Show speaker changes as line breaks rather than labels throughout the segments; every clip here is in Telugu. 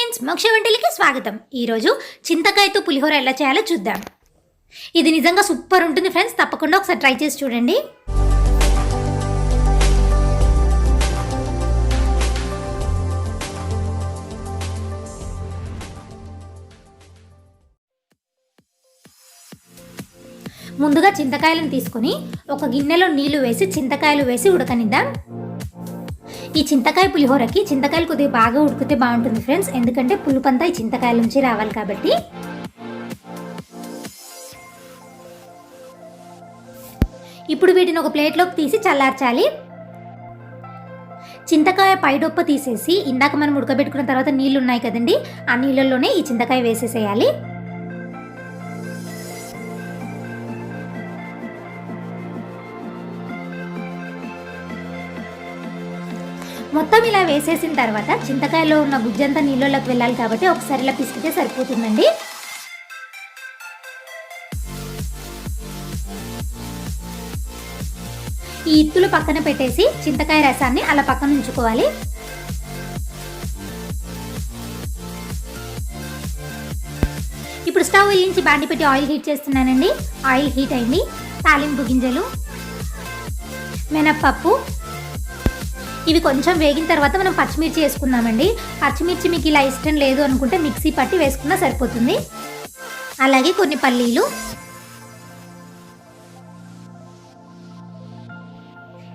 ఫ్రెండ్స్, మోక్ష వంటలకి స్వాగతం. ఈరోజు చింతకాయతో పులిహోర ఎలా చేయాలో చూద్దాం. ఇది నిజంగా సూపర్ ఉంటుంది ఫ్రెండ్స్, తప్పకుండా ఒకసారి ట్రై చేసి చూడండి. ముందుగా చింతకాయలను తీసుకొని ఒక గిన్నెలో నీళ్లు వేసి చింతకాయలు వేసి ఉడకనిద్దాం. ఈ చింతకాయ పులిహోరకి చింతకాయలు కొద్దిగా బాగా ఉడికితే బాగుంటుంది ఫ్రెండ్స్, ఎందుకంటే పులుపంతా ఈ చింతకాయల నుంచి రావాలి కాబట్టి. ఇప్పుడు వీటిని ఒక ప్లేట్లోకి తీసి చల్లార్చాలి. చింతకాయ పైడొప్ప తీసేసి ఇందాక మనం ఉడకబెట్టుకున్న తర్వాత నీళ్ళు ఉన్నాయి కదండి, ఆ నీళ్ళల్లోనే ఈ చింతకాయ వేసేసేయాలి. మొత్తం ఇలా వేసేసిన తర్వాత చింతకాయలో ఉన్న గుజ్జంతా నీళ్ళలోకి వెళ్ళాలి కాబట్టి ఒకసారి ఇలా పిసికితే సరిపోతుందండి. ఈ ఇత్తులు పక్కన పెట్టేసి చింతకాయ రసాన్ని అలా పక్కన ఉంచుకోవాలి. ఇప్పుడు స్టవ్ వెలిగించి బాండి పెట్టి ఆయిల్ హీట్ చేస్తున్నానండి. ఆయిల్ హీట్ అయింది. తాలింపు గింజలు, మినప్పప్పు, ఇవి కొంచెం వేగిన తర్వాత మనం పచ్చిమిర్చి వేసుకుందామండి. పచ్చిమిర్చి మీకు ఇలా ఇష్టం లేదు అనుకుంటే మిక్సీ పట్టి వేసుకున్నా సరిపోతుంది. అలాగే కొన్ని పల్లీలు,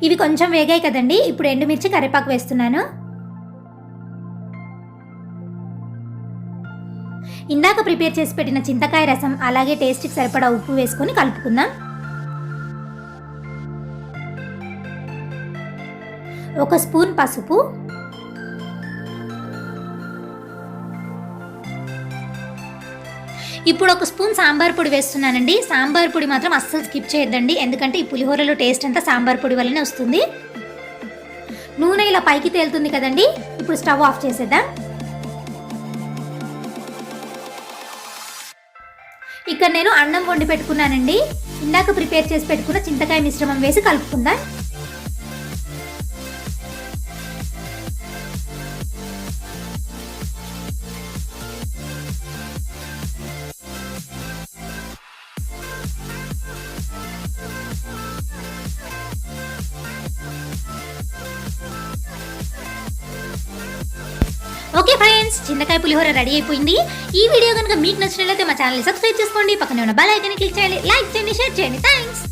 ఇవి కొంచెం వేగాయి కదండి. ఇప్పుడు ఎండుమిర్చి, కరివేపాకు వేస్తున్నాను. ఇందాక ప్రిపేర్ చేసి పెట్టిన చింతకాయ రసం అలాగే టేస్ట్కి సరిపడా ఉప్పు వేసుకొని కలుపుకుందాం. ఒక స్పూన్ పసుపు, ఇప్పుడు ఒక స్పూన్ సాంబార్ పొడి వేస్తున్నానండి. సాంబార్ పొడి మాత్రం అస్సలు స్కిప్ చేయొద్దండి, ఎందుకంటే ఈ పులిహోరలో టేస్ట్ అంతా సాంబార్ పొడి వల్లనే వస్తుంది. నూనె ఇలా పైకి తేలుతుంది కదండి, ఇప్పుడు స్టవ్ ఆఫ్ చేసేద్దాం. ఇక్కడ నేను అన్నం వండి పెట్టుకున్నానండి. ఇందాక ప్రిపేర్ చేసి పెట్టుకున్న చింతకాయ మిశ్రమం వేసి కలుపుకుందాం. ఓకే ఫ్రెండ్స్, చింతకాయ పులిహోర రెడీ అయిపోయింది. ఈ వీడియో కనుక మీకు నచ్చినట్లయితే మా ఛానల్ని సబ్స్క్రైబ్ చేసుకోండి, పక్కనే ఉన్న బెల్ ఐకాన్ని క్లిక్ చేయండి, లైక్ చేయండి, షేర్ చేయండి. థ్యాంక్స్.